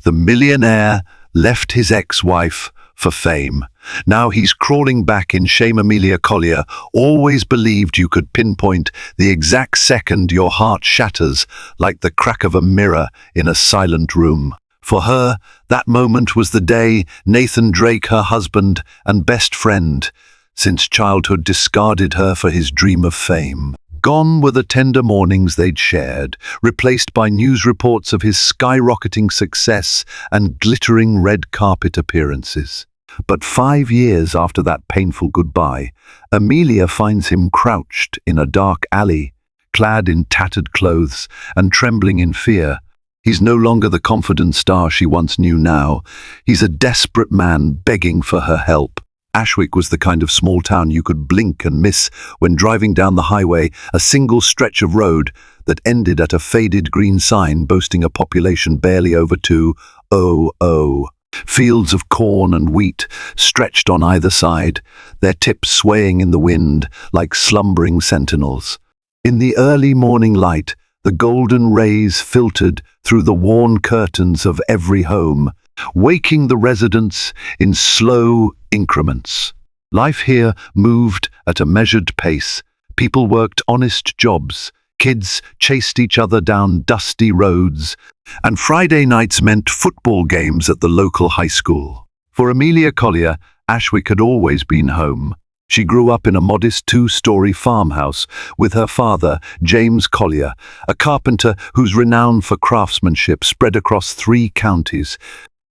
The millionaire left his ex-wife for fame. Now he's crawling back in shame. Amelia Collier always believed you could pinpoint the exact second your heart shatters, like the crack of a mirror in a silent room. For her, that moment was the day Nathan Drake, her husband and best friend since childhood, discarded her for his dream of fame. Gone were the tender mornings they'd shared, replaced by news reports of his skyrocketing success and glittering red carpet appearances. But 5 years after that painful goodbye, Amelia finds him crouched in a dark alley, clad in tattered clothes and trembling in fear. He's no longer the confident star she once knew now. He's a desperate man begging for her help. Ashwick was the kind of small town you could blink and miss when driving down the highway, a single stretch of road that ended at a faded green sign boasting a population barely over 200. Fields of corn and wheat stretched on either side, their tips swaying in the wind like slumbering sentinels. In the early morning light, the golden rays filtered through the worn curtains of every home, waking the residents in slow increments. Life here moved at a measured pace. People worked honest jobs, kids chased each other down dusty roads, and Friday nights meant football games at the local high school. For Amelia Collier, Ashwick had always been home. She grew up in a modest 2-story farmhouse with her father, James Collier, a carpenter whose renown for craftsmanship spread across 3 counties,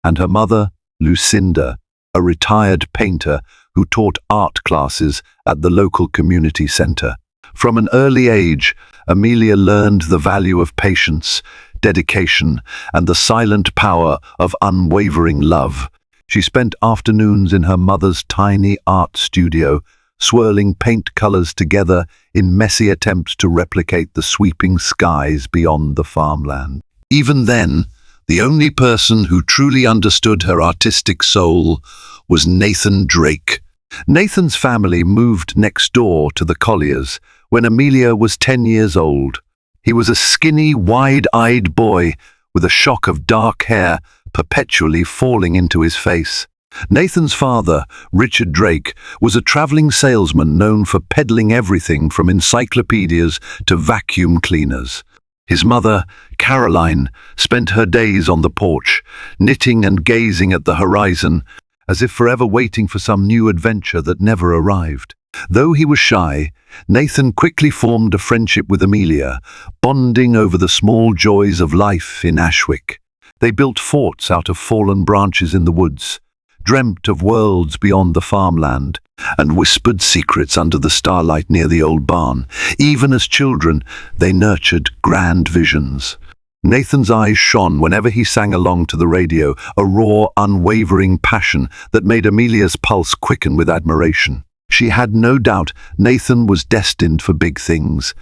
and her mother, Lucinda, a retired painter who taught art classes at the local community center. From an early age, Amelia learned the value of patience, dedication, and the silent power of unwavering love. She spent afternoons in her mother's tiny art studio, swirling paint colors together in messy attempts to replicate the sweeping skies beyond the farmland. Even then, the only person who truly understood her artistic soul was Nathan Drake. Nathan's family moved next door to the Colliers when Amelia was 10 years old. He was a skinny, wide-eyed boy with a shock of dark hair perpetually falling into his face. Nathan's father, Richard Drake, was a traveling salesman known for peddling everything from encyclopedias to vacuum cleaners. His mother, Caroline, spent her days on the porch, knitting and gazing at the horizon, as if forever waiting for some new adventure that never arrived. Though he was shy, Nathan quickly formed a friendship with Amelia, bonding over the small joys of life in Ashwick. They built forts out of fallen branches in the woods, dreamt of worlds beyond the farmland, and whispered secrets under the starlight near the old barn. Even as children, they nurtured grand visions. Nathan's eyes shone whenever he sang along to the radio, a raw, unwavering passion that made Amelia's pulse quicken with admiration. She had no doubt Nathan was destined for big things,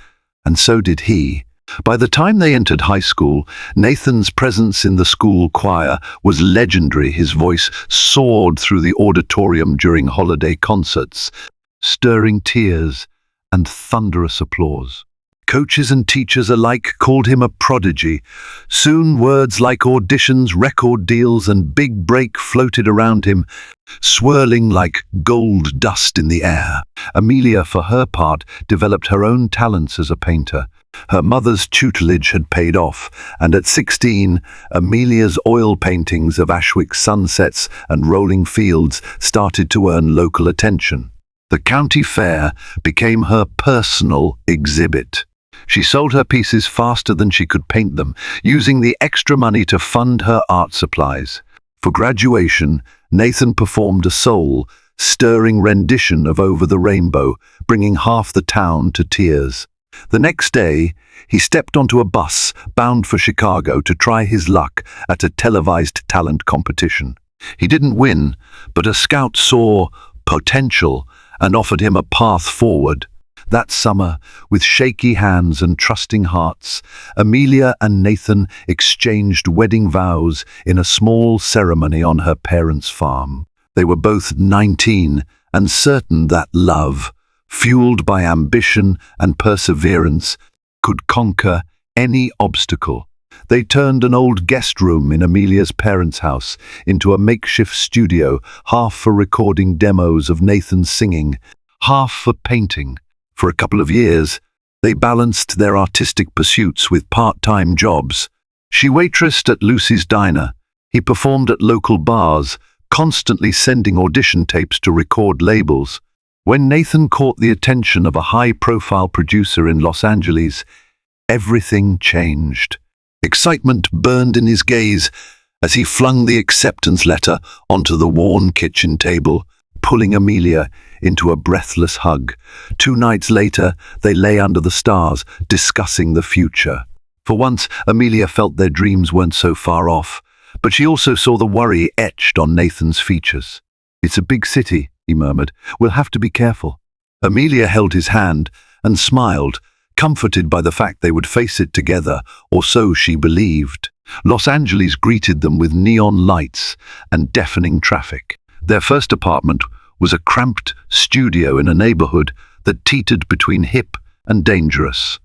and so did he. By the time they entered high school, Nathan's presence in the school choir was legendary. His voice soared through the auditorium during holiday concerts, stirring tears and thunderous applause. Coaches and teachers alike called him a prodigy. Soon words like auditions, record deals, and big break floated around him, swirling like gold dust in the air. Amelia, for her part, developed her own talents as a painter. Her mother's tutelage had paid off, and at 16, Amelia's oil paintings of Ashwick sunsets and rolling fields started to earn local attention. The county fair became her personal exhibit. She sold her pieces faster than she could paint them, using the extra money to fund her art supplies. For graduation, Nathan performed a soul-stirring rendition of Over the Rainbow, bringing half the town to tears. The next day, he stepped onto a bus bound for Chicago to try his luck at a televised talent competition. He didn't win, but a scout saw potential and offered him a path forward. That summer, with shaky hands and trusting hearts, Amelia and Nathan exchanged wedding vows in a small ceremony on her parents' farm. They were both 19 and certain that love, fueled by ambition and perseverance, could conquer any obstacle. They turned an old guest room in Amelia's parents' house into a makeshift studio, half for recording demos of Nathan's singing, half for painting. For a couple of years, they balanced their artistic pursuits with part-time jobs. She waitressed at Lucy's diner. He performed at local bars, constantly sending audition tapes to record labels. When Nathan caught the attention of a high-profile producer in Los Angeles, everything changed. Excitement burned in his gaze as he flung the acceptance letter onto the worn kitchen table, pulling Amelia into a breathless hug. 2 nights later, they lay under the stars, discussing the future. For once, Amelia felt their dreams weren't so far off, but she also saw the worry etched on Nathan's features. "It's a big city," he murmured. "We'll have to be careful." Amelia held his hand and smiled, comforted by the fact they would face it together, or so she believed. Los Angeles greeted them with neon lights and deafening traffic. Their first apartment was a cramped studio in a neighborhood that teetered between hip and dangerous.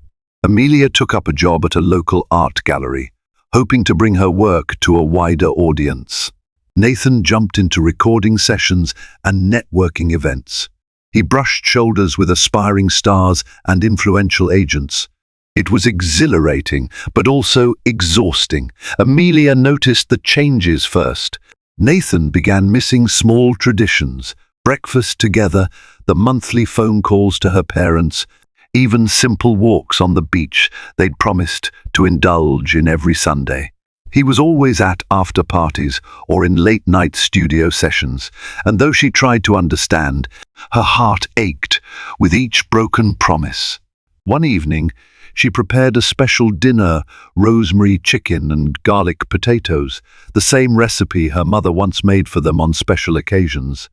Amelia took up a job at a local art gallery, hoping to bring her work to a wider audience. Nathan jumped into recording sessions and networking events. He brushed shoulders with aspiring stars and influential agents. It was exhilarating, but also exhausting. Amelia noticed the changes first. Nathan began missing small traditions, breakfast together, the monthly phone calls to her parents, even simple walks on the beach they'd promised to indulge in every Sunday. He was always at after parties or in late-night studio sessions, and though she tried to understand, her heart ached with each broken promise. One evening, she prepared a special dinner, rosemary chicken and garlic potatoes, the same recipe her mother once made for them on special occasions.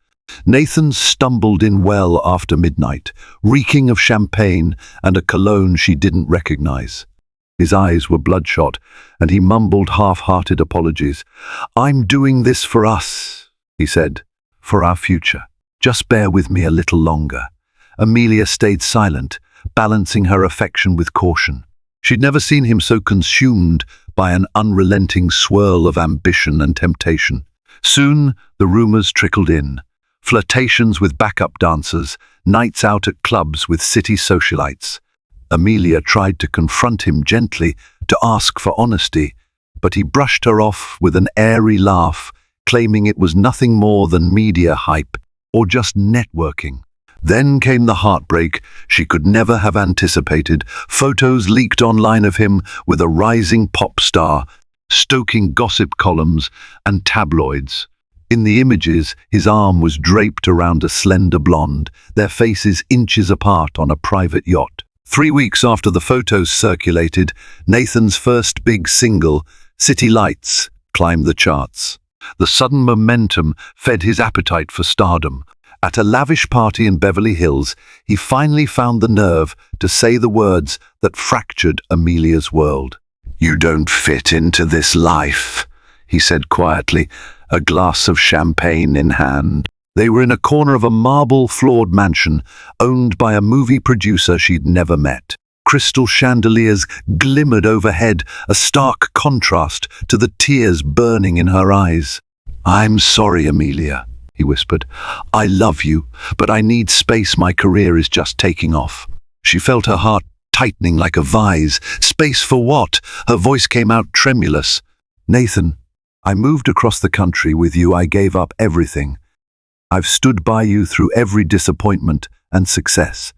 Nathan stumbled in well after midnight, reeking of champagne and a cologne she didn't recognize. His eyes were bloodshot, and he mumbled half-hearted apologies. "I'm doing this for us," he said, "for our future. Just bear with me a little longer." Amelia stayed silent, balancing her affection with caution. She'd never seen him so consumed by an unrelenting swirl of ambition and temptation. Soon, the rumors trickled in. Flirtations with backup dancers, nights out at clubs with city socialites. Amelia tried to confront him gently, to ask for honesty, but he brushed her off with an airy laugh, claiming it was nothing more than media hype or just networking. Then came the heartbreak she could never have anticipated. Photos leaked online of him with a rising pop star, stoking gossip columns and tabloids. In the images, his arm was draped around a slender blonde, their faces inches apart on a private yacht. 3 weeks after the photos circulated, Nathan's first big single, City Lights, climbed the charts. The sudden momentum fed his appetite for stardom. At a lavish party in Beverly Hills, he finally found the nerve to say the words that fractured Amelia's world. "You don't fit into this life," he said quietly, a glass of champagne in hand. They were in a corner of a marble-floored mansion owned by a movie producer she'd never met. Crystal chandeliers glimmered overhead, a stark contrast to the tears burning in her eyes. "I'm sorry, Amelia," he whispered. "I love you, but I need space. My career is just taking off." She felt her heart tightening like a vise. Space for what? Her voice came out tremulous. "Nathan, I moved across the country with you. I gave up everything. I've stood by you through every disappointment and success."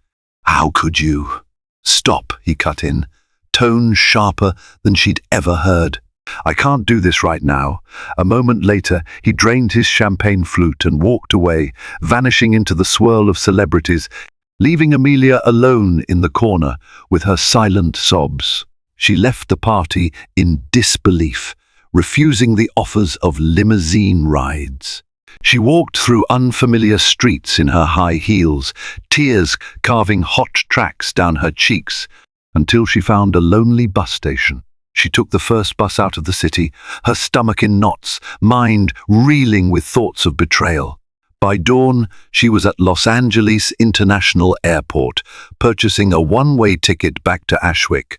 "How could you?" "Stop," he cut in, tone sharper than she'd ever heard. "I can't do this right now." A moment later, he drained his champagne flute and walked away, vanishing into the swirl of celebrities, leaving Amelia alone in the corner with her silent sobs. She left the party in disbelief, refusing the offers of limousine rides. She walked through unfamiliar streets in her high heels, tears carving hot tracks down her cheeks, until she found a lonely bus station. She took the first bus out of the city, her stomach in knots, mind reeling with thoughts of betrayal. By dawn, she was at Los Angeles International Airport, purchasing a one-way ticket back to Ashwick.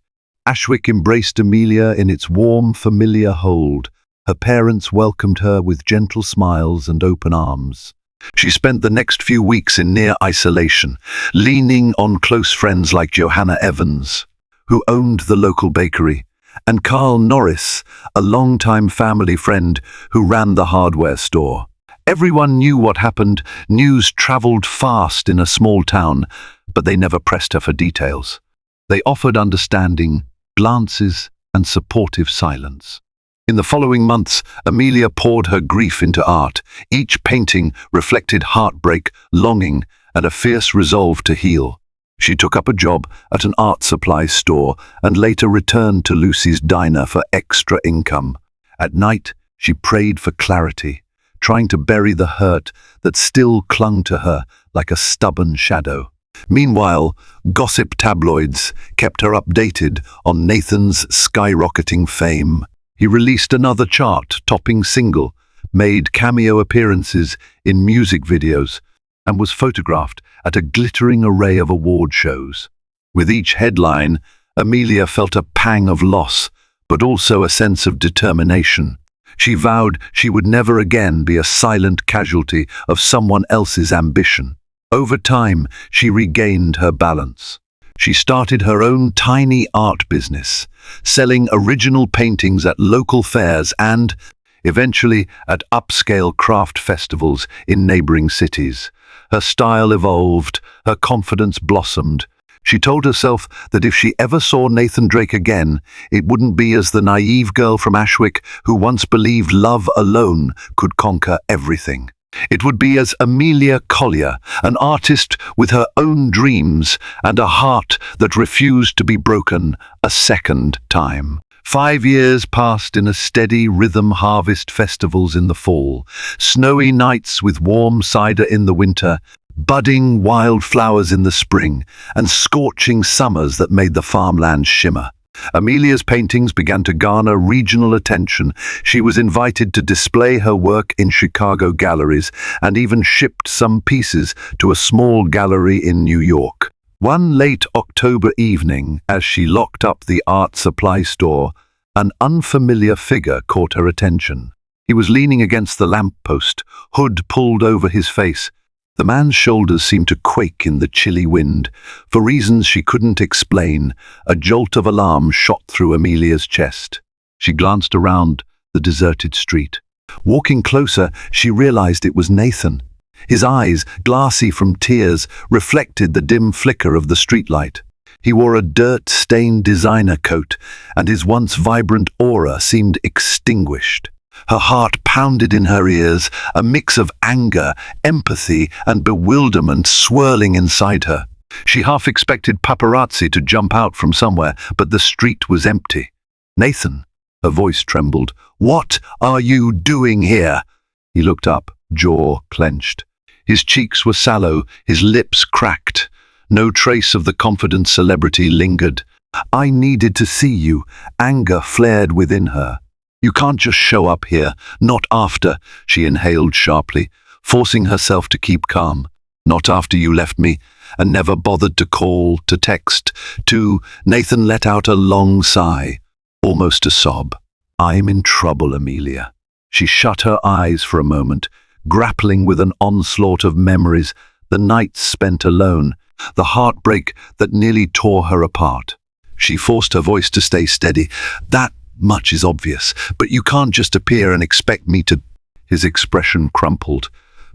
Ashwick embraced Amelia in its warm, familiar hold. Her parents welcomed her with gentle smiles and open arms. She spent the next few weeks in near isolation, leaning on close friends like Johanna Evans, who owned the local bakery, and Carl Norris, a longtime family friend who ran the hardware store. Everyone knew what happened. News traveled fast in a small town, but they never pressed her for details. They offered understanding, glances, and supportive silence. In the following months, Amelia poured her grief into art. Each painting reflected heartbreak, longing, and a fierce resolve to heal. She took up a job at an art supplies store and later returned to Lucy's diner for extra income. At night, she prayed for clarity, trying to bury the hurt that still clung to her like a stubborn shadow. Meanwhile, gossip tabloids kept her updated on Nathan's skyrocketing fame. He released another chart-topping single, made cameo appearances in music videos, and was photographed at a glittering array of award shows. With each headline, Amelia felt a pang of loss, but also a sense of determination. She vowed she would never again be a silent casualty of someone else's ambition. Over time, she regained her balance. She started her own tiny art business, selling original paintings at local fairs and, eventually, at upscale craft festivals in neighboring cities. Her style evolved, her confidence blossomed. She told herself that if she ever saw Nathan Drake again, it wouldn't be as the naive girl from Ashwick who once believed love alone could conquer everything. It would be as Amelia Collier, an artist with her own dreams and a heart that refused to be broken a second time. 5 years passed in a steady rhythm: harvest festivals in the fall, snowy nights with warm cider in the winter, budding wildflowers in the spring, and scorching summers that made the farmland shimmer. Amelia's paintings began to garner regional attention. She was invited to display her work in Chicago galleries and even shipped some pieces to a small gallery in New York. One late October evening, as she locked up the art supply store, an unfamiliar figure caught her attention. He was leaning against the lamppost, hood pulled over his face. The man's shoulders seemed to quake in the chilly wind. For reasons she couldn't explain, a jolt of alarm shot through Amelia's chest. She glanced around the deserted street. Walking closer, she realized it was Nathan. His eyes, glassy from tears, reflected the dim flicker of the streetlight. He wore a dirt-stained designer coat, and his once vibrant aura seemed extinguished. Her heart pounded in her ears, a mix of anger, empathy, and bewilderment swirling inside her. She half expected paparazzi to jump out from somewhere, but the street was empty. "Nathan," her voice trembled, "what are you doing here?" He looked up, jaw clenched. His cheeks were sallow, his lips cracked. No trace of the confident celebrity lingered. "I needed to see you." Anger flared within her. "You can't just show up here, not after," she inhaled sharply, forcing herself to keep calm. "Not after you left me, and never bothered to call, to text, to—" Nathan let out a long sigh, almost a sob. "I'm in trouble, Amelia." She shut her eyes for a moment, grappling with an onslaught of memories, the nights spent alone, the heartbreak that nearly tore her apart. She forced her voice to stay steady. "That much is obvious, but you can't just appear and expect me to—" His expression crumpled.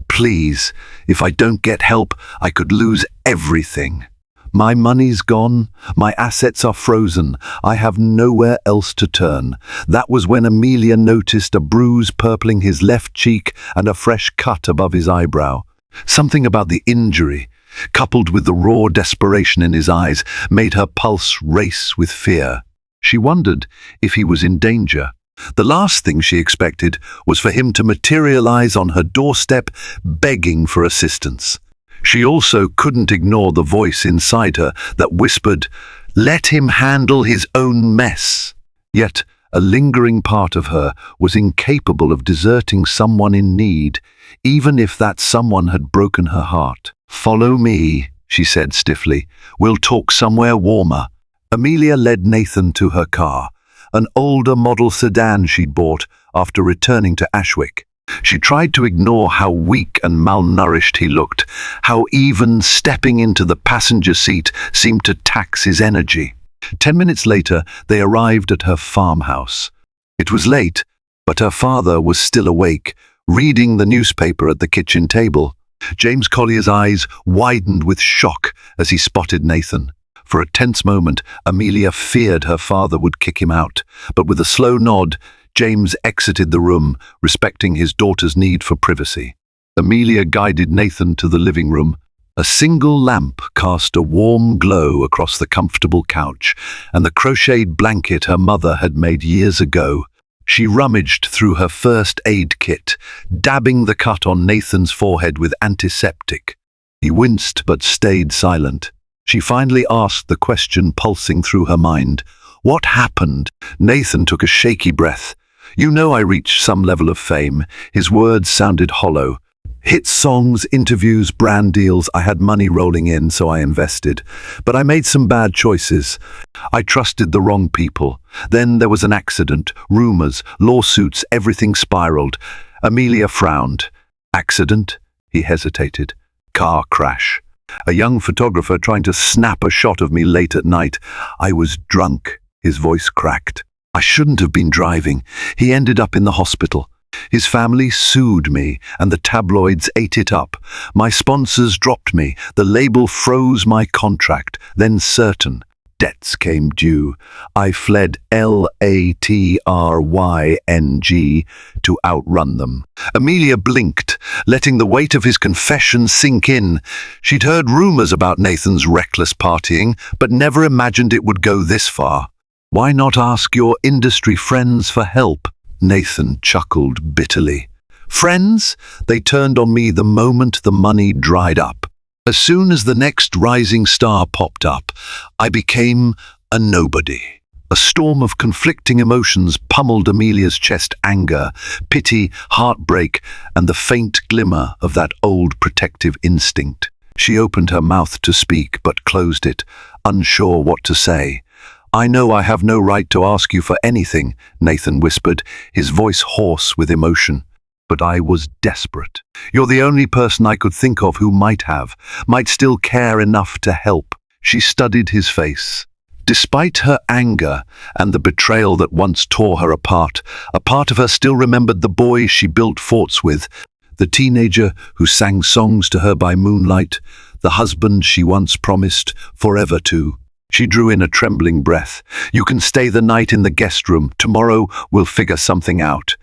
"Please, if I don't get help, I could lose everything. My money's gone, my assets are frozen, I have nowhere else to turn." That was when Amelia noticed a bruise purpling his left cheek and a fresh cut above his eyebrow. Something about the injury, coupled with the raw desperation in his eyes, made her pulse race with fear. She wondered if he was in danger. The last thing she expected was for him to materialize on her doorstep, begging for assistance. She also couldn't ignore the voice inside her that whispered, "Let him handle his own mess." Yet a lingering part of her was incapable of deserting someone in need, even if that someone had broken her heart. "Follow me," she said stiffly. "We'll talk somewhere warmer." Amelia led Nathan to her car, an older model sedan she'd bought after returning to Ashwick. She tried to ignore how weak and malnourished he looked, how even stepping into the passenger seat seemed to tax his energy. 10 minutes later, they arrived at her farmhouse. It was late, but her father was still awake, reading the newspaper at the kitchen table. James Collier's eyes widened with shock as he spotted Nathan. For a tense moment, Amelia feared her father would kick him out, but with a slow nod, James exited the room, respecting his daughter's need for privacy. Amelia guided Nathan to the living room. A single lamp cast a warm glow across the comfortable couch, and the crocheted blanket her mother had made years ago. She rummaged through her first aid kit, dabbing the cut on Nathan's forehead with antiseptic. He winced but stayed silent. She finally asked the question pulsing through her mind. What happened? Nathan took a shaky breath. You know I reached some level of fame. His words sounded hollow. Hit songs, interviews, brand deals. I had money rolling in, so I invested. But I made some bad choices. I trusted the wrong people. Then there was an accident, rumors, lawsuits, everything spiraled. Amelia frowned. Accident? He hesitated. Car crash. A young photographer trying to snap a shot of me late at night. I was drunk. His voice cracked. I shouldn't have been driving. He ended up in the hospital. His family sued me, and the tabloids ate it up. My sponsors dropped me. The label froze my contract. Then certain debts came due. I fled Latryng to outrun them. Amelia blinked, letting the weight of his confession sink in. She'd heard rumors about Nathan's reckless partying, but never imagined it would go this far. Why not ask your industry friends for help? Nathan chuckled bitterly. Friends? They turned on me the moment the money dried up. As soon as the next rising star popped up, I became a nobody. A storm of conflicting emotions pummeled Amelia's chest: anger, pity, heartbreak, and the faint glimmer of that old protective instinct. She opened her mouth to speak, but closed it, unsure what to say. I know I have no right to ask you for anything, Nathan whispered, his voice hoarse with emotion. But I was desperate. You're the only person I could think of who might still care enough to help. She studied his face. Despite her anger and the betrayal that once tore her apart, a part of her still remembered the boy she built forts with, the teenager who sang songs to her by moonlight, the husband she once promised forever to. She drew in a trembling breath. You can stay the night in the guest room. Tomorrow we'll figure something out.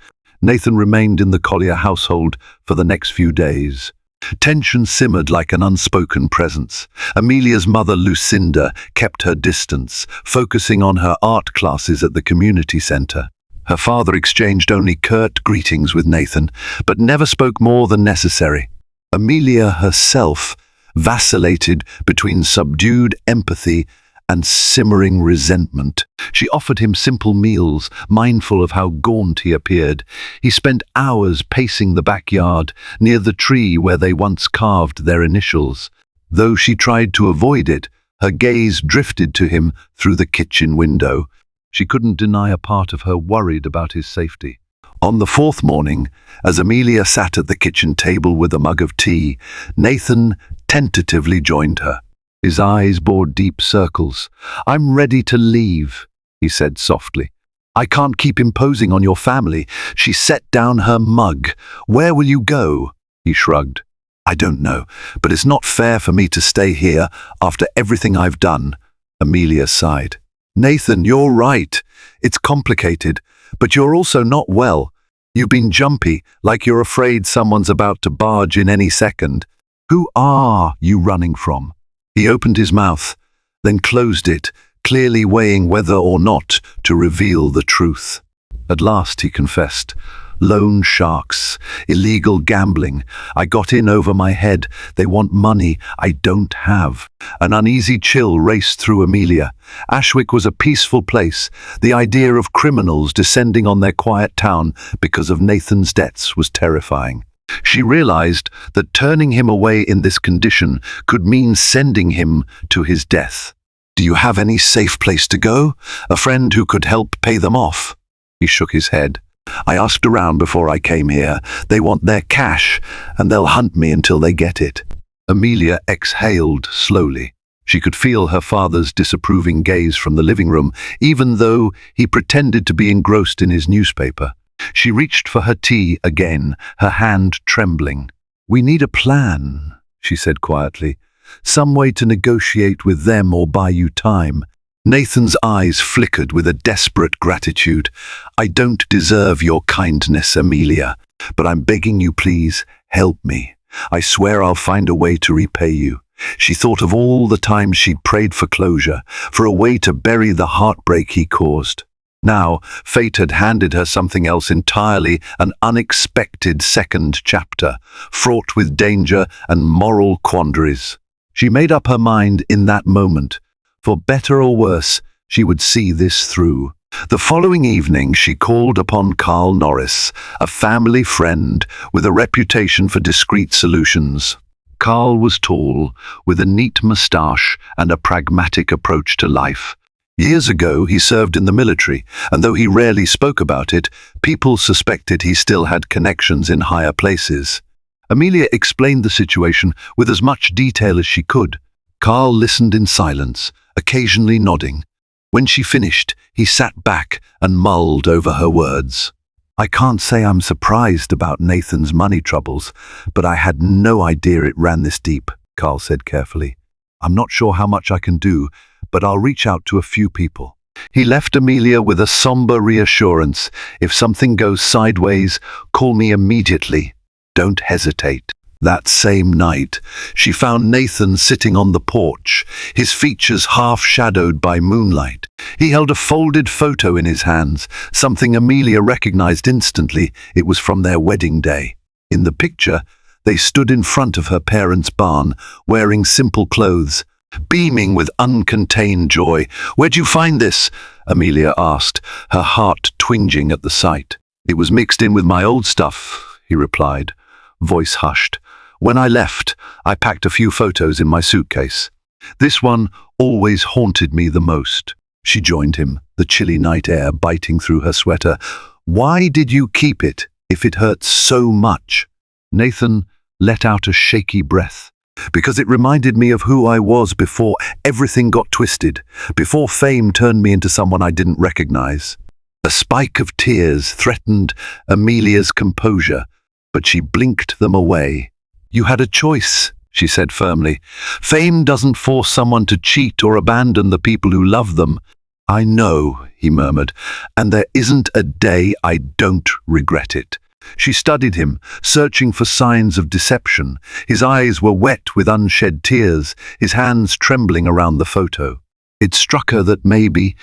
Nathan remained in the Collier household for the next few days. Tension simmered like an unspoken presence. Amelia's mother, Lucinda, kept her distance, focusing on her art classes at the community center. Her father exchanged only curt greetings with Nathan, but never spoke more than necessary. Amelia herself vacillated between subdued empathy and simmering resentment. She offered him simple meals, mindful of how gaunt he appeared. He spent hours pacing the backyard, near the tree where they once carved their initials. Though she tried to avoid it, her gaze drifted to him through the kitchen window. She couldn't deny a part of her worried about his safety. On the fourth morning, as Amelia sat at the kitchen table with a mug of tea, Nathan tentatively joined her. His eyes bore deep circles. I'm ready to leave, he said softly. I can't keep imposing on your family. She set down her mug. Where will you go? He shrugged. I don't know, but it's not fair for me to stay here after everything I've done. Amelia sighed. Nathan, you're right. It's complicated, but you're also not well. You've been jumpy, like you're afraid someone's about to barge in any second. Who are you running from? He opened his mouth, then closed it, clearly weighing whether or not to reveal the truth. At last he confessed. Loan sharks, illegal gambling. I got in over my head. They want money I don't have. An uneasy chill raced through Amelia. Ashwick was a peaceful place. The idea of criminals descending on their quiet town because of Nathan's debts was terrifying. She realized that turning him away in this condition could mean sending him to his death. Do you have any safe place to go? A friend who could help pay them off? He shook his head. I asked around before I came here. They want their cash, and they'll hunt me until they get it. Amelia exhaled slowly. She could feel her father's disapproving gaze from the living room, even though he pretended to be engrossed in his newspaper. She reached for her tea again, her hand trembling. We need a plan, she said quietly. Some way to negotiate with them or buy you time. Nathan's eyes flickered with a desperate gratitude. I don't deserve your kindness, Amelia, but I'm begging you, please, help me. I swear I'll find a way to repay you. She thought of all the times she'd prayed for closure, for a way to bury the heartbreak he caused. Now, fate had handed her something else entirely, an unexpected second chapter, fraught with danger and moral quandaries. She made up her mind in that moment. For better or worse, she would see this through. The following evening, she called upon Carl Norris, a family friend with a reputation for discreet solutions. Carl was tall, with a neat moustache and a pragmatic approach to life. Years ago, he served in the military, and though he rarely spoke about it, people suspected he still had connections in higher places. Amelia explained the situation with as much detail as she could. Carl listened in silence, occasionally nodding. When she finished, he sat back and mulled over her words. I can't say I'm surprised about Nathan's money troubles, but I had no idea it ran this deep, Carl said carefully. I'm not sure how much I can do, but I'll reach out to a few people. He left Amelia with a somber reassurance. If something goes sideways, call me immediately. Don't hesitate. That same night, she found Nathan sitting on the porch, his features half-shadowed by moonlight. He held a folded photo in his hands, something Amelia recognized instantly. It was from their wedding day. In the picture, they stood in front of her parents' barn, wearing simple clothes, beaming with uncontained joy. Where'd you find this? Amelia asked, her heart twinging at the sight. It was mixed in with my old stuff, he replied, voice hushed. When I left, I packed a few photos in my suitcase. This one always haunted me the most. She joined him, the chilly night air biting through her sweater. Why did you keep it if it hurts so much? Nathan let out a shaky breath. Because it reminded me of who I was before everything got twisted, before fame turned me into someone I didn't recognize. A spike of tears threatened Amelia's composure, but she blinked them away. You had a choice, she said firmly. Fame doesn't force someone to cheat or abandon the people who love them. I know, he murmured, and there isn't a day I don't regret it. She studied him, searching for signs of deception. His eyes were wet with unshed tears, his hands trembling around the photo. It struck her that maybe,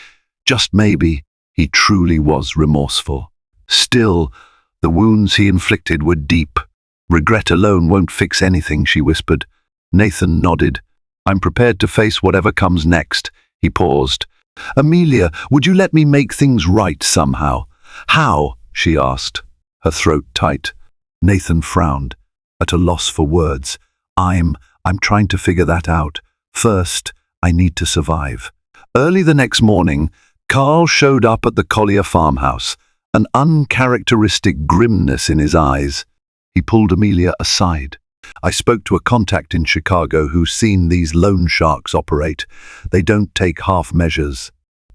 just maybe, he truly was remorseful. Still, the wounds he inflicted were deep. Regret alone won't fix anything, she whispered. Nathan nodded. I'm prepared to face whatever comes next. He paused. Amelia, would you let me make things right somehow? How? She asked, her throat tight. Nathan frowned, at a loss for words. I'm trying to figure that out. First, I need to survive. Early the next morning, Carl showed up at the Collier farmhouse, an uncharacteristic grimness in his eyes. He pulled Amelia aside. I spoke to a contact in Chicago who's seen these loan sharks operate. They don't take half measures.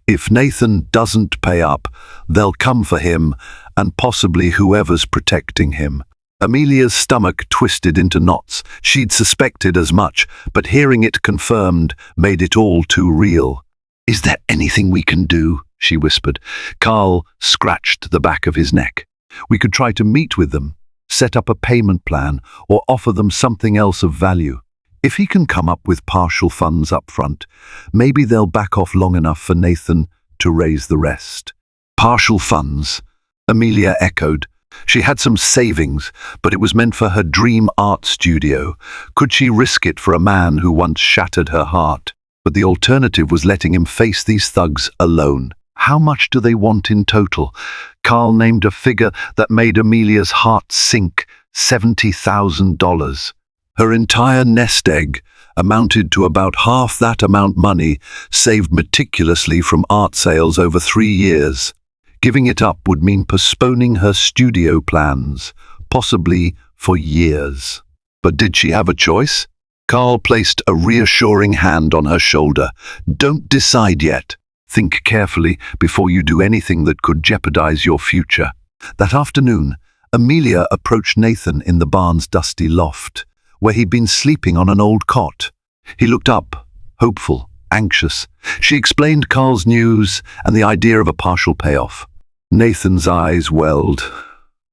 If Nathan doesn't pay up, they'll come for him and possibly whoever's protecting him. Amelia's stomach twisted into knots. She'd suspected as much, but hearing it confirmed made it all too real. Is there anything we can do? She whispered. Carl scratched the back of his neck. We could try to meet with them, set up a payment plan, or offer them something else of value. If he can come up with partial funds up front, maybe they'll back off long enough for Nathan to raise the rest. Partial funds, Amelia echoed. She had some savings, but it was meant for her dream art studio. Could she risk it for a man who once shattered her heart? But the alternative was letting him face these thugs alone. How much do they want in total? Carl named a figure that made Amelia's heart sink, $70,000. Her entire nest egg, amounted to about half that amount money saved meticulously from art sales over 3 years. Giving it up would mean postponing her studio plans, possibly for years. But did she have a choice? Carl placed a reassuring hand on her shoulder. Don't decide yet. Think carefully before you do anything that could jeopardize your future. That afternoon, Amelia approached Nathan in the barn's dusty loft, where he'd been sleeping on an old cot. He looked up, hopeful, anxious. She explained Carl's news and the idea of a partial payoff. Nathan's eyes welled.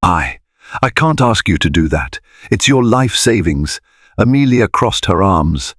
I can't ask you to do that. It's your life savings. Amelia crossed her arms.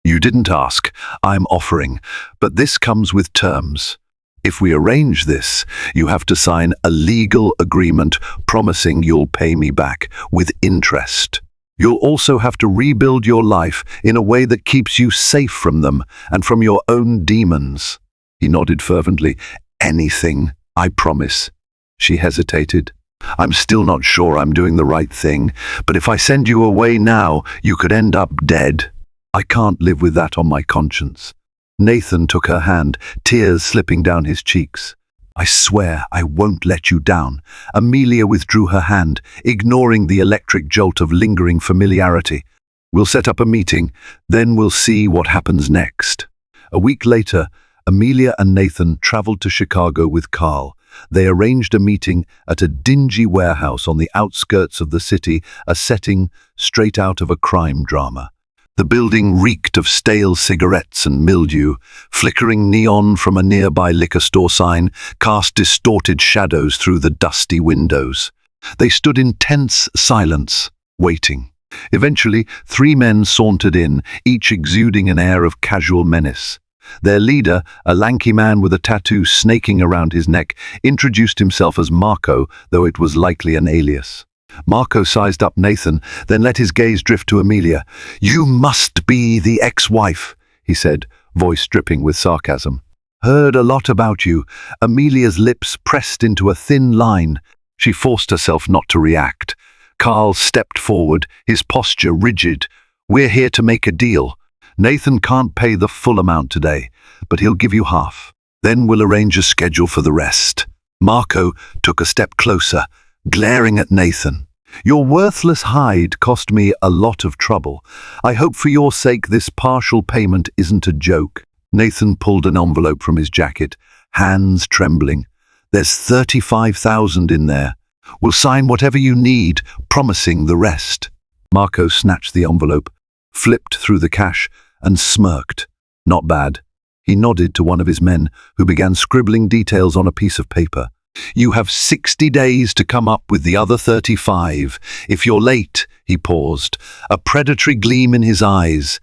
You didn't ask. I'm offering. But this comes with terms. If we arrange this, you have to sign a legal agreement promising you'll pay me back with interest. You'll also have to rebuild your life in a way that keeps you safe from them and from your own demons. He nodded fervently. Anything, I promise. She hesitated. I'm still not sure I'm doing the right thing, but if I send you away now, you could end up dead. I can't live with that on my conscience. Nathan took her hand, tears slipping down his cheeks. I swear I won't let you down. Amelia withdrew her hand, ignoring the electric jolt of lingering familiarity. We'll set up a meeting, then we'll see what happens next. A week later, Amelia and Nathan traveled to Chicago with Carl. They arranged a meeting at a dingy warehouse on the outskirts of the city, a setting straight out of a crime drama. The building reeked of stale cigarettes and mildew. Flickering neon from a nearby liquor store sign cast distorted shadows through the dusty windows. They stood in tense silence, waiting. Eventually, 3 men sauntered in, each exuding an air of casual menace. Their leader, a lanky man with a tattoo snaking around his neck, introduced himself as Marco, though it was likely an alias. Marco sized up Nathan, then let his gaze drift to Amelia. You must be the ex-wife, he said, voice dripping with sarcasm. Heard a lot about you. Amelia's lips pressed into a thin line. She forced herself not to react. Carl stepped forward, his posture rigid. We're here to make a deal. Nathan can't pay the full amount today, but he'll give you half. Then we'll arrange a schedule for the rest. Marco took a step closer, glaring at Nathan. Your worthless hide cost me a lot of trouble. I hope for your sake this partial payment isn't a joke. Nathan pulled an envelope from his jacket, hands trembling. There's 35,000 in there. We'll sign whatever you need, promising the rest. Marco snatched the envelope, flipped through the cash, and smirked. Not bad. He nodded to one of his men, who began scribbling details on a piece of paper. You have 60 days to come up with the other 35. If you're late, he paused, a predatory gleam in his eyes.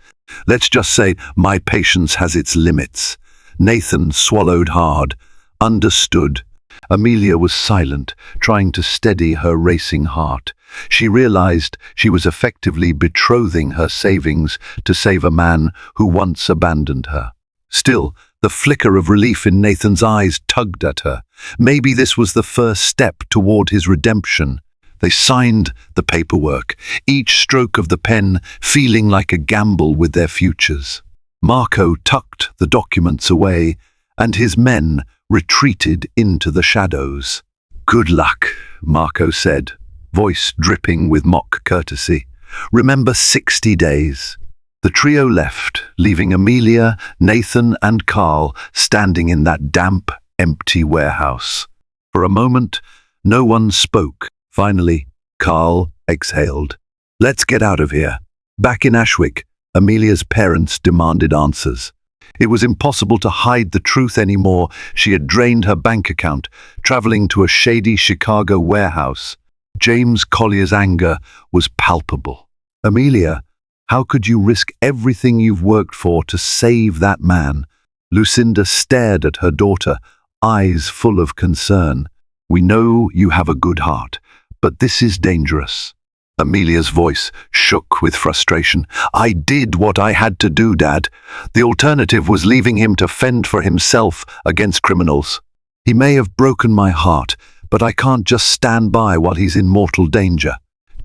Let's just say my patience has its limits. Nathan swallowed hard. Understood. Amelia was silent, trying to steady her racing heart. She realized she was effectively betrothing her savings to save a man who once abandoned her. Still, the flicker of relief in Nathan's eyes tugged at her. Maybe this was the first step toward his redemption. They signed the paperwork, each stroke of the pen feeling like a gamble with their futures. Marco tucked the documents away, and his men retreated into the shadows. Good luck, Marco said, voice dripping with mock courtesy. Remember 60 days. The trio left, leaving Amelia, Nathan, and Carl standing in that damp, empty warehouse. For a moment, no one spoke. Finally, Carl exhaled. Let's get out of here. Back in Ashwick, Amelia's parents demanded answers. It was impossible to hide the truth anymore. She had drained her bank account, traveling to a shady Chicago warehouse. James Collier's anger was palpable. Amelia, how could you risk everything you've worked for to save that man? Lucinda stared at her daughter, eyes full of concern. We know you have a good heart, but this is dangerous. Amelia's voice shook with frustration. I did what I had to do, Dad. The alternative was leaving him to fend for himself against criminals. He may have broken my heart, but I can't just stand by while he's in mortal danger.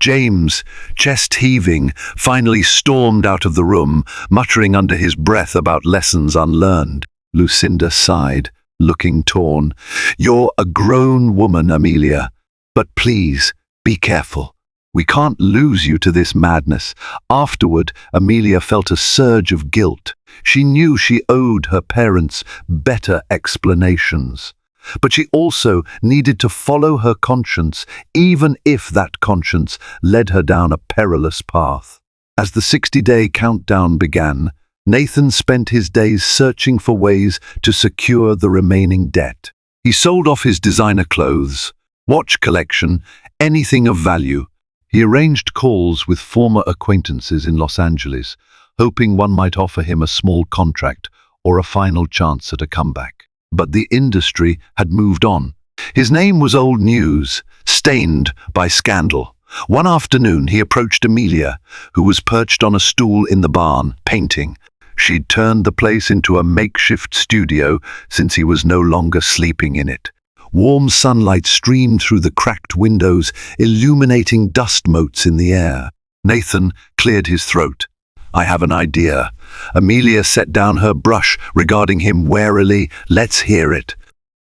James, chest heaving, finally stormed out of the room, muttering under his breath about lessons unlearned. Lucinda sighed, looking torn. "You're a grown woman, Amelia. But please, be careful. We can't lose you to this madness." Afterward, Amelia felt a surge of guilt. She knew she owed her parents better explanations. But she also needed to follow her conscience, even if that conscience led her down a perilous path. As the 60-day countdown began, Nathan spent his days searching for ways to secure the remaining debt. He sold off his designer clothes, watch collection, anything of value. He arranged calls with former acquaintances in Los Angeles, hoping one might offer him a small contract or a final chance at a comeback. But the industry had moved on. His name was old news, stained by scandal. One afternoon he approached Amelia, who was perched on a stool in the barn, painting. She'd turned the place into a makeshift studio since he was no longer sleeping in it. Warm sunlight streamed through the cracked windows, illuminating dust motes in the air. Nathan cleared his throat. "I have an idea." Amelia set down her brush, regarding him warily. "Let's hear it."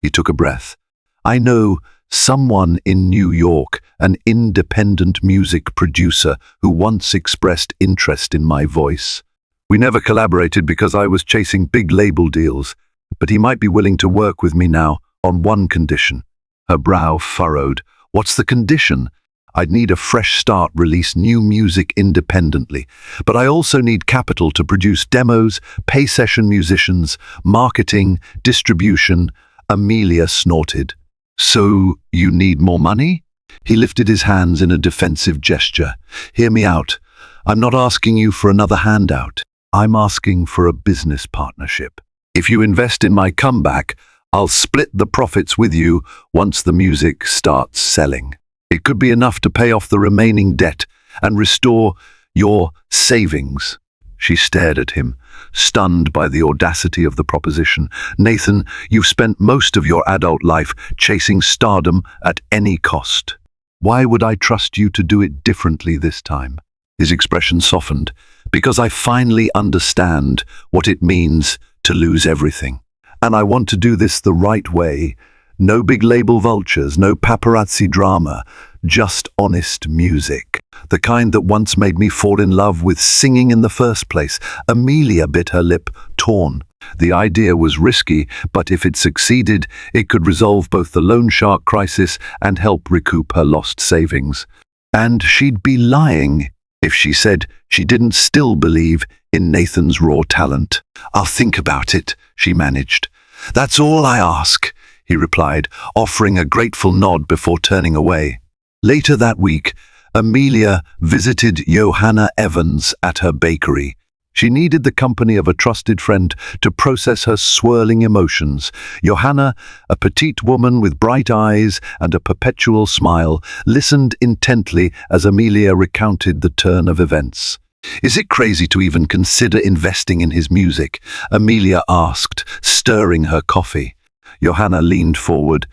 He took a breath. "I know someone in New York, an independent music producer who once expressed interest in my voice. We never collaborated because I was chasing big label deals, but he might be willing to work with me now on one condition." Her brow furrowed. "What's the condition?" "I'd need a fresh start, release new music independently, but I also need capital to produce demos, pay session musicians, marketing, distribution." Amelia snorted. "So you need more money?" He lifted his hands in a defensive gesture. "Hear me out. I'm not asking you for another handout. I'm asking for a business partnership. If you invest in my comeback, I'll split the profits with you once the music starts selling. It could be enough to pay off the remaining debt and restore your savings." She stared at him, stunned by the audacity of the proposition. "Nathan, you've spent most of your adult life chasing stardom at any cost. Why would I trust you to do it differently this time?" His expression softened. "Because I finally understand what it means to lose everything. And I want to do this the right way. No big label vultures, no paparazzi drama, just honest music. The kind that once made me fall in love with singing in the first place." Amelia bit her lip, torn. The idea was risky, but if it succeeded, it could resolve both the loan shark crisis and help recoup her lost savings. And she'd be lying if she said she didn't still believe in Nathan's raw talent. "I'll think about it," she managed. "That's all I ask," he replied, offering a grateful nod before turning away. Later that week, Amelia visited Johanna Evans at her bakery. She needed the company of a trusted friend to process her swirling emotions. Johanna, a petite woman with bright eyes and a perpetual smile, listened intently as Amelia recounted the turn of events. "Is it crazy to even consider investing in his music?" Amelia asked, stirring her coffee. Johanna leaned forward.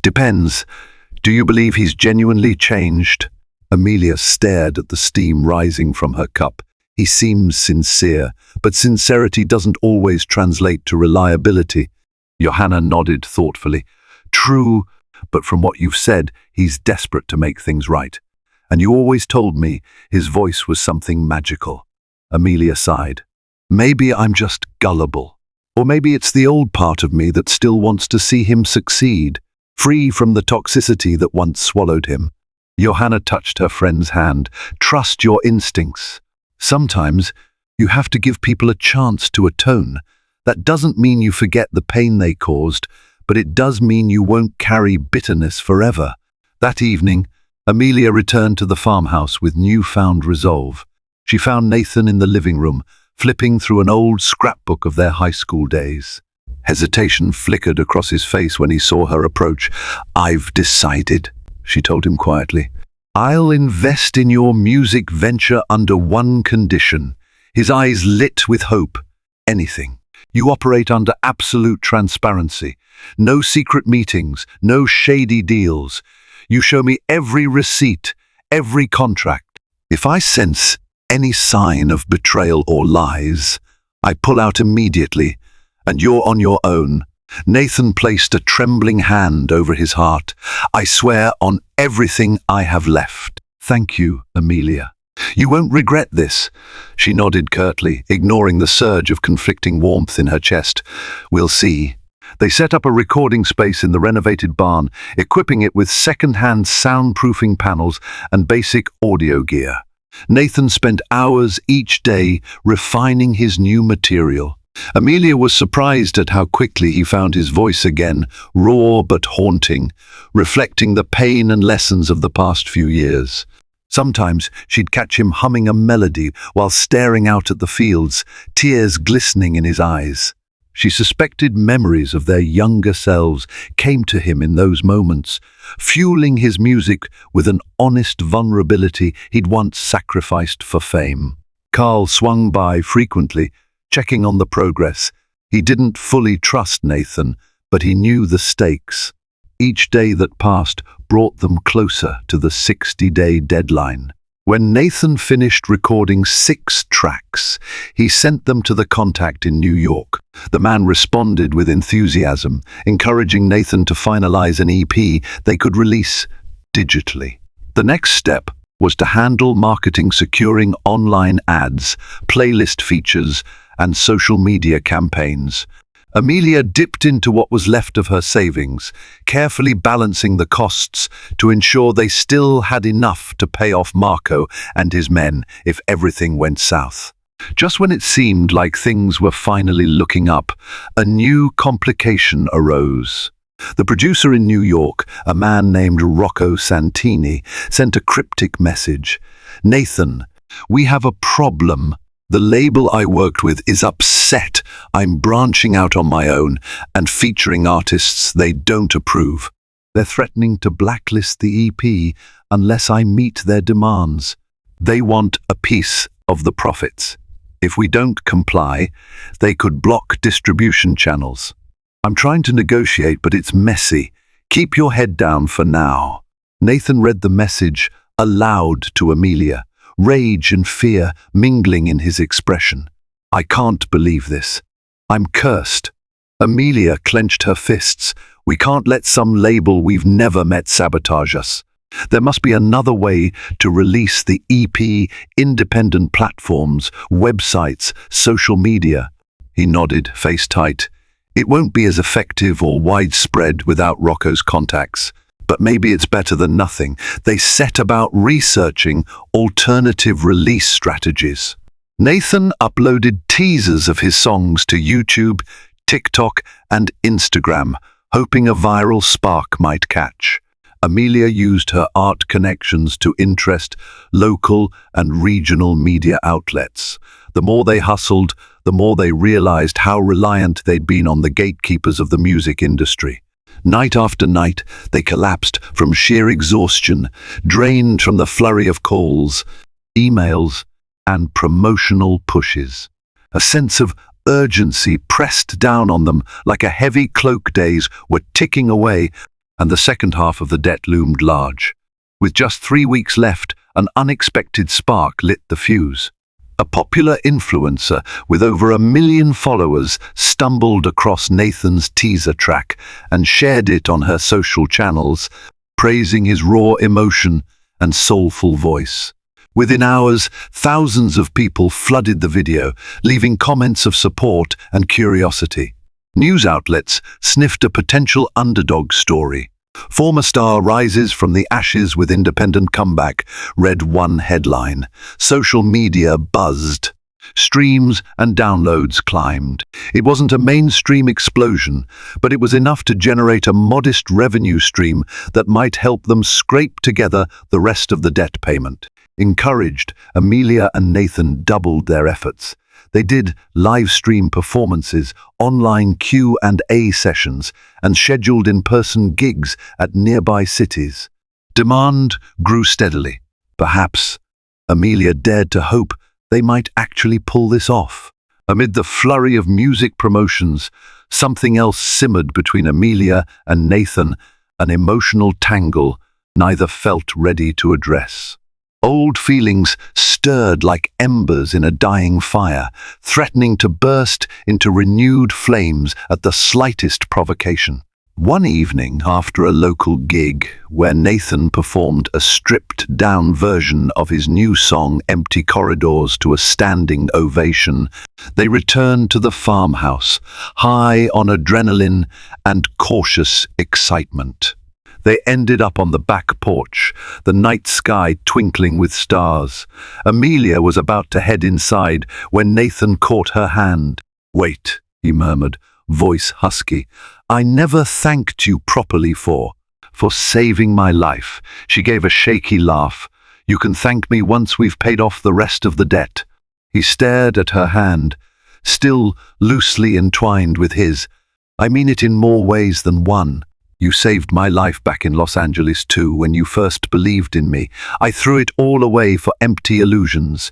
"Depends. Do you believe he's genuinely changed?" Amelia stared at the steam rising from her cup. "He seems sincere, but sincerity doesn't always translate to reliability." Johanna nodded thoughtfully. "True, but from what you've said, he's desperate to make things right. And you always told me his voice was something magical." Amelia sighed. "Maybe I'm just gullible. Or maybe it's the old part of me that still wants to see him succeed, free from the toxicity that once swallowed him." Johanna touched her friend's hand. "Trust your instincts. Sometimes you have to give people a chance to atone. That doesn't mean you forget the pain they caused, but it does mean you won't carry bitterness forever." That evening, Amelia returned to the farmhouse with newfound resolve. She found Nathan in the living room, flipping through an old scrapbook of their high school days. Hesitation flickered across his face when he saw her approach. "I've decided," she told him quietly. "I'll invest in your music venture under one condition." His eyes lit with hope. "Anything. You operate under absolute transparency. No secret meetings, no shady deals. You show me every receipt, every contract. If I sense any sign of betrayal or lies, I pull out immediately, and you're on your own." Nathan placed a trembling hand over his heart. "I swear on everything I have left." "Thank you, Amelia. You won't regret this." She nodded curtly, ignoring the surge of conflicting warmth in her chest. "We'll see." They set up a recording space in the renovated barn, equipping it with second-hand soundproofing panels and basic audio gear. Nathan spent hours each day refining his new material. Amelia was surprised at how quickly he found his voice again, raw but haunting, reflecting the pain and lessons of the past few years. Sometimes she'd catch him humming a melody while staring out at the fields, tears glistening in his eyes. She suspected memories of their younger selves came to him in those moments, fueling his music with an honest vulnerability he'd once sacrificed for fame. Carl swung by frequently, checking on the progress. He didn't fully trust Nathan, but he knew the stakes. Each day that passed brought them closer to the 60-day deadline. When Nathan finished recording 6 tracks, he sent them to the contact in New York. The man responded with enthusiasm, encouraging Nathan to finalize an EP they could release digitally. The next step was to handle marketing, securing online ads, playlist features, and social media campaigns. Amelia dipped into what was left of her savings, carefully balancing the costs to ensure they still had enough to pay off Marco and his men if everything went south. Just when it seemed like things were finally looking up, a new complication arose. The producer in New York, a man named Rocco Santini, sent a cryptic message. "Nathan, we have a problem. The label I worked with is upset. I'm branching out on my own and featuring artists they don't approve. They're threatening to blacklist the EP unless I meet their demands. They want a piece of the profits. If we don't comply, they could block distribution channels. I'm trying to negotiate, but it's messy. Keep your head down for now." Nathan read the message aloud to Amelia, rage and fear mingling in his expression. "I can't believe this. I'm cursed." Amelia clenched her fists. "We can't let some label we've never met sabotage us. There must be another way to release the EP, independent platforms, websites, social media." He nodded, face tight. "It won't be as effective or widespread without Rocco's contacts. But maybe it's better than nothing." They set about researching alternative release strategies. Nathan uploaded teasers of his songs to YouTube, TikTok, and Instagram, hoping a viral spark might catch. Amelia used her art connections to interest local and regional media outlets. The more they hustled, the more they realized how reliant they'd been on the gatekeepers of the music industry. Night after night, they collapsed from sheer exhaustion, drained from the flurry of calls, emails, and promotional pushes. A sense of urgency pressed down on them like a heavy cloak. Days were ticking away, and the second half of the debt loomed large. With just 3 weeks left, an unexpected spark lit the fuse. A popular influencer with over 1 million followers stumbled across Nathan's teaser track and shared it on her social channels, praising his raw emotion and soulful voice. Within hours, thousands of people flooded the video, leaving comments of support and curiosity. News outlets sniffed a potential underdog story. "Former star rises from the ashes with independent comeback," read one headline. Social media buzzed. Streams and downloads climbed. It wasn't a mainstream explosion, but it was enough to generate a modest revenue stream that might help them scrape together the rest of the debt payment. Encouraged, Amelia and Nathan doubled their efforts. They did live stream performances, online Q&A sessions, and scheduled in-person gigs at nearby cities. Demand grew steadily. Perhaps Amelia dared to hope they might actually pull this off. Amid the flurry of music promotions, something else simmered between Amelia and Nathan, an emotional tangle neither felt ready to address. Old feelings stirred like embers in a dying fire, threatening to burst into renewed flames at the slightest provocation. One evening, after a local gig where Nathan performed a stripped-down version of his new song Empty Corridors to a standing ovation, they returned to the farmhouse, high on adrenaline and cautious excitement. They ended up on the back porch, the night sky twinkling with stars. Amelia was about to head inside when Nathan caught her hand. "Wait," he murmured, voice husky. "I never thanked you properly for saving my life." She gave a shaky laugh. "You can thank me once we've paid off the rest of the debt." He stared at her hand, still loosely entwined with his. "I mean it in more ways than one. You saved my life back in Los Angeles too, when you first believed in me. I threw it all away for empty illusions."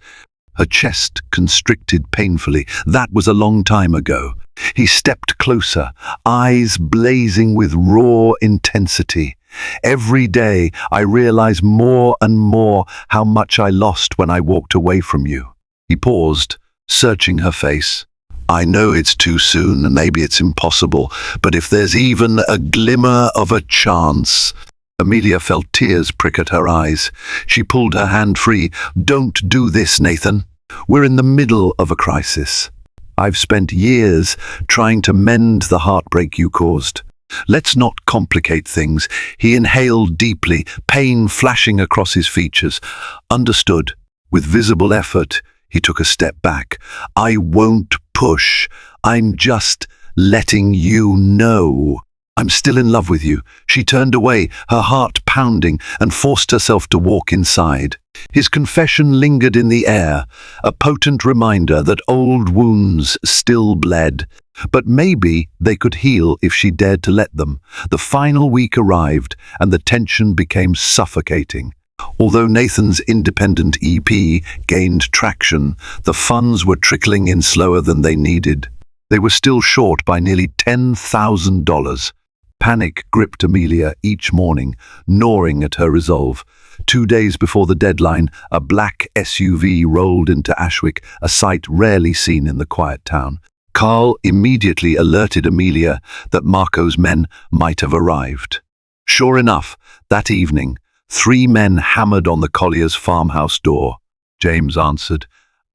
Her chest constricted painfully. "That was a long time ago." He stepped closer, eyes blazing with raw intensity. "Every day I realize more and more how much I lost when I walked away from you." He paused, searching her face. "I know it's too soon and maybe it's impossible, but if there's even a glimmer of a chance." Amelia felt tears prick at her eyes. She pulled her hand free. "Don't do this, Nathan. We're in the middle of a crisis. I've spent years trying to mend the heartbreak you caused. Let's not complicate things." He inhaled deeply, pain flashing across his features. "Understood." With visible effort, he took a step back. "I won't push. I'm just letting you know I'm still in love with you." She turned away, her heart pounding, and forced herself to walk inside. His confession lingered in the air, a potent reminder that old wounds still bled. But maybe they could heal if she dared to let them. The final week arrived, and the tension became suffocating. Although Nathan's independent EP gained traction, the funds were trickling in slower than they needed. They were still short by nearly $10,000. Panic gripped Amelia each morning, gnawing at her resolve. 2 days before the deadline, a black SUV rolled into Ashwick, a sight rarely seen in the quiet town. Carl immediately alerted Amelia that Marco's men might have arrived. Sure enough, that evening, 3 men hammered on the Collier's farmhouse door. James answered,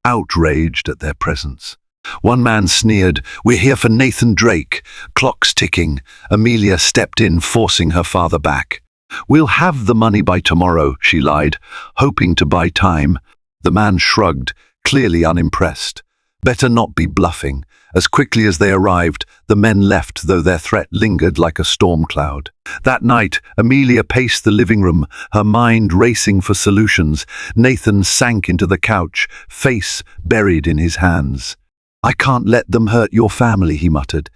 outraged at their presence. One man sneered, "We're here for Nathan Drake." Clocks ticking, Amelia stepped in, forcing her father back. "We'll have the money by tomorrow," she lied, hoping to buy time. The man shrugged, clearly unimpressed. Better not be bluffing. As quickly as they arrived, the men left, though their threat lingered like a storm cloud. That night, Amelia paced the living room, her mind racing for solutions. Nathan sank into the couch, face buried in his hands. "I can't let them hurt your family," he muttered.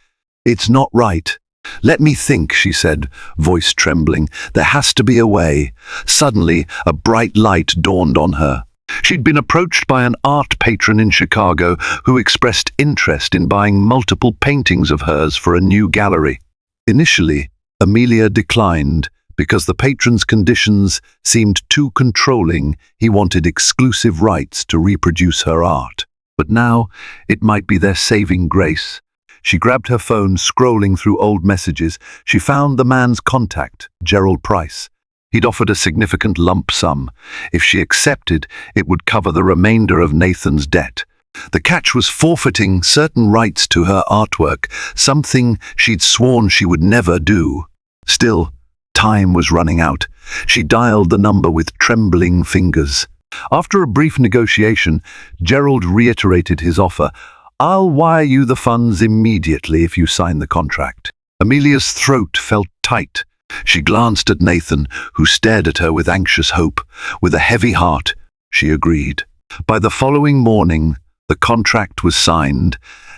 "It's not right." "Let me think," she said, voice trembling. "There has to be a way." Suddenly, a bright light dawned on her. She'd been approached by an art patron in Chicago who expressed interest in buying multiple paintings of hers for a new gallery. Initially, Amelia declined because the patron's conditions seemed too controlling. He wanted exclusive rights to reproduce her art. But now, it might be their saving grace. She grabbed her phone, scrolling through old messages. She found the man's contact, Gerald Price. He'd offered a significant lump sum. If she accepted, it would cover the remainder of Nathan's debt. The catch was forfeiting certain rights to her artwork, something she'd sworn she would never do. Still, time was running out. She dialed the number with trembling fingers. After a brief negotiation, Gerald reiterated his offer. "I'll wire you the funds immediately if you sign the contract." Amelia's throat felt tight. She glanced at Nathan, who stared at her with anxious hope. With a heavy heart, she agreed. By the following morning, the contract was signed,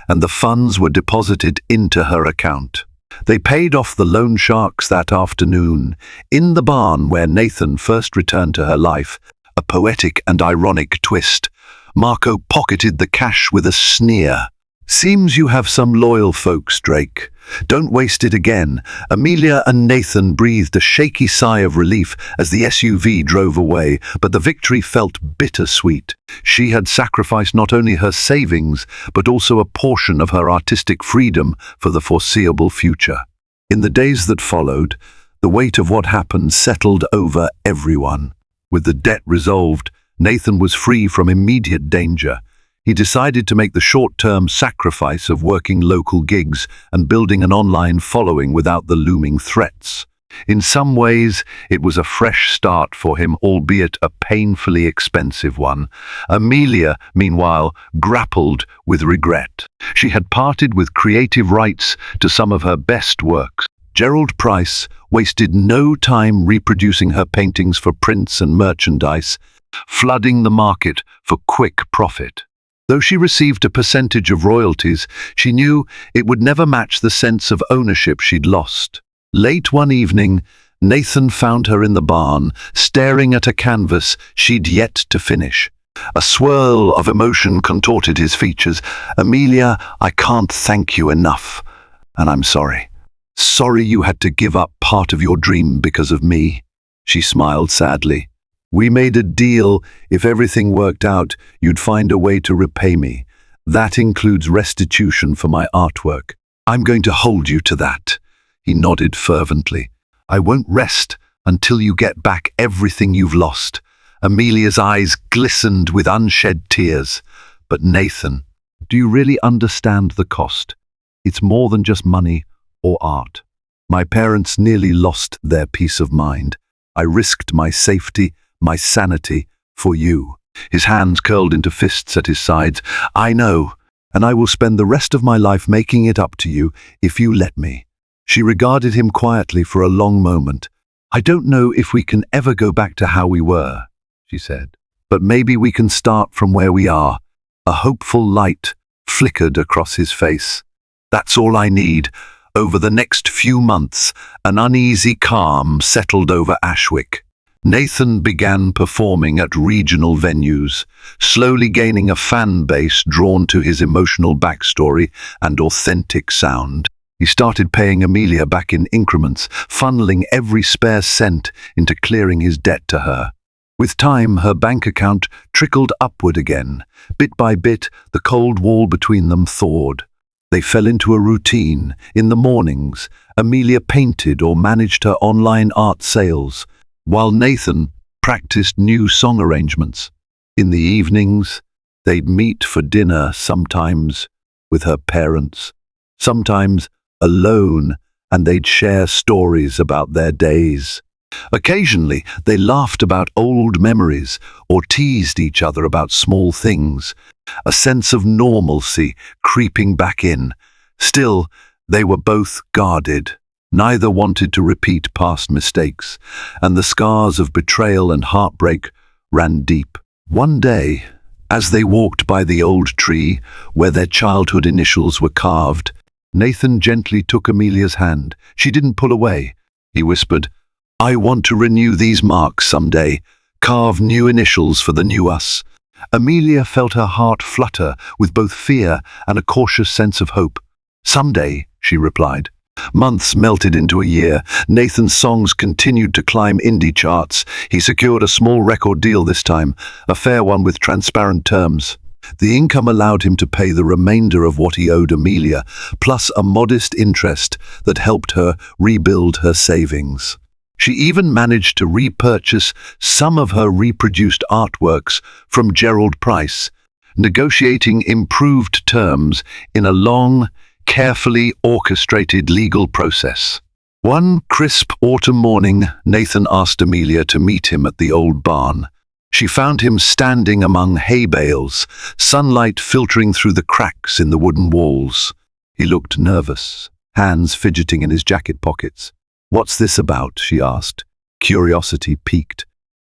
and the funds were deposited into her account. They paid off the loan sharks that afternoon. In the barn where Nathan first returned to her life, a poetic and ironic twist, Marco pocketed the cash with a sneer. Seems you have some loyal folks, Drake. Don't waste it again. Amelia and Nathan breathed a shaky sigh of relief as the SUV drove away, but the victory felt bittersweet. She had sacrificed not only her savings, but also a portion of her artistic freedom for the foreseeable future. In the days that followed, the weight of what happened settled over everyone. With the debt resolved, Nathan was free from immediate danger. He decided to make the short-term sacrifice of working local gigs and building an online following without the looming threats. In some ways, it was a fresh start for him, albeit a painfully expensive one. Amelia, meanwhile, grappled with regret. She had parted with creative rights to some of her best works. Gerald Price wasted no time reproducing her paintings for prints and merchandise, flooding the market for quick profit. Though she received a percentage of royalties, she knew it would never match the sense of ownership she'd lost. Late one evening, Nathan found her in the barn, staring at a canvas she'd yet to finish. A swirl of emotion contorted his features. "Amelia, I can't thank you enough, and I'm sorry. Sorry you had to give up part of your dream because of me." She smiled sadly. "We made a deal. If everything worked out, you'd find a way to repay me. That includes restitution for my artwork. I'm going to hold you to that." He nodded fervently. "I won't rest until you get back everything you've lost." Amelia's eyes glistened with unshed tears. "But Nathan, do you really understand the cost? It's more than just money or art. My parents nearly lost their peace of mind. I risked my safety, my sanity, for you." His hands curled into fists at his sides. "I know, and I will spend the rest of my life making it up to you if you let me." She regarded him quietly for a long moment. "I don't know if we can ever go back to how we were," she said, "but maybe we can start from where we are." A hopeful light flickered across his face. "That's all I need." Over the next few months, an uneasy calm settled over Ashwick. Nathan began performing at regional venues, slowly gaining a fan base drawn to his emotional backstory and authentic sound. He started paying Amelia back in increments, funneling every spare cent into clearing his debt to her. With time, her bank account trickled upward again. Bit by bit, the cold wall between them thawed. They fell into a routine. In the mornings, Amelia painted or managed her online art sales, while Nathan practiced new song arrangements. In the evenings, they'd meet for dinner, sometimes with her parents, sometimes alone, and they'd share stories about their days. Occasionally, they laughed about old memories or teased each other about small things, a sense of normalcy creeping back in. Still, they were both guarded. Neither wanted to repeat past mistakes, and the scars of betrayal and heartbreak ran deep. One day, as they walked by the old tree where their childhood initials were carved, Nathan gently took Amelia's hand. She didn't pull away. He whispered, "I want to renew these marks someday, carve new initials for the new us." Amelia felt her heart flutter with both fear and a cautious sense of hope. "Someday," she replied. Months melted into a year. Nathan's songs continued to climb indie charts. He secured a small record deal this time, a fair one with transparent terms. The income allowed him to pay the remainder of what he owed Amelia, plus a modest interest that helped her rebuild her savings. She even managed to repurchase some of her reproduced artworks from Gerald Price, negotiating improved terms in a long, carefully orchestrated legal process. One crisp autumn morning, Nathan asked Amelia to meet him at the old barn. She found him standing among hay bales, sunlight filtering through the cracks in the wooden walls. He looked nervous, hands fidgeting in his jacket pockets. "What's this about?" she asked. Curiosity piqued.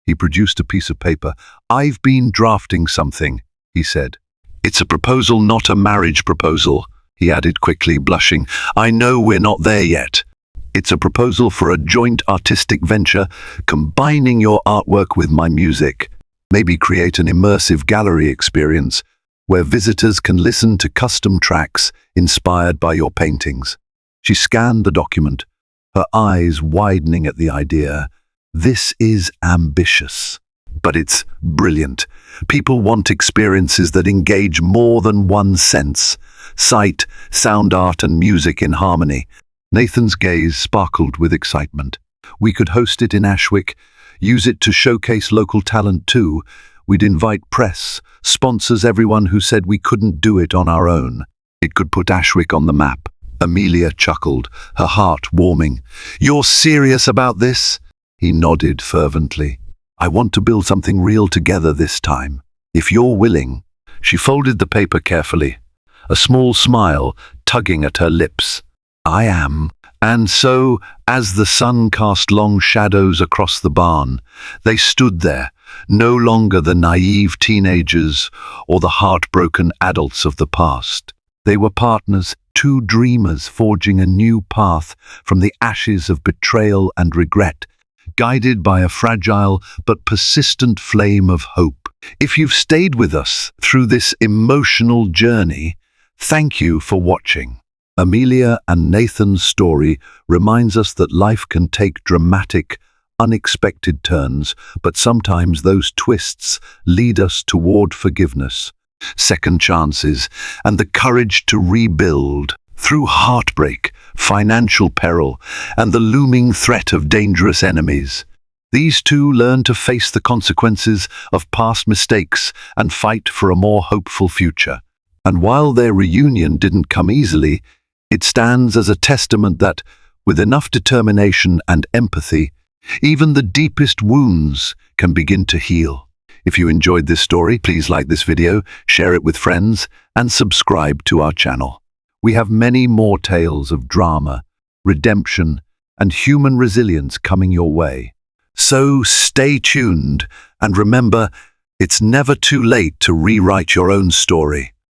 He produced a piece of paper. "I've been drafting something," he said. "It's a proposal, not a marriage proposal," he added quickly, blushing. "I know we're not there yet. It's a proposal for a joint artistic venture, combining your artwork with my music. Maybe create an immersive gallery experience where visitors can listen to custom tracks inspired by your paintings. She scanned the document, her eyes widening at the idea. This is ambitious, but it's brilliant. People want experiences that engage more than one sense. Sight, sound art, and music in harmony. Nathan's gaze sparkled with excitement. We could host it in Ashwick, use it to showcase local talent too. We'd invite press, sponsors, everyone who said we couldn't do it on our own. It could put Ashwick on the map. Amelia chuckled, her heart warming. You're serious about this? He nodded fervently. I want to build something real together this time. If you're willing. She folded the paper carefully, a small smile tugging at her lips. I am. And so, as the sun cast long shadows across the barn, they stood there, no longer the naive teenagers or the heartbroken adults of the past. They were partners, two dreamers forging a new path from the ashes of betrayal and regret, guided by a fragile but persistent flame of hope. If you've stayed with us through this emotional journey, thank you for watching. Amelia and Nathan's story reminds us that life can take dramatic, unexpected turns, but sometimes those twists lead us toward forgiveness, second chances, and the courage to rebuild. Through heartbreak, financial peril, and the looming threat of dangerous enemies, these two learn to face the consequences of past mistakes and fight for a more hopeful future. And while their reunion didn't come easily, it stands as a testament that, with enough determination and empathy, even the deepest wounds can begin to heal. If you enjoyed this story, please like this video, share it with friends, and subscribe to our channel. We have many more tales of drama, redemption, and human resilience coming your way. So stay tuned, and remember, it's never too late to rewrite your own story.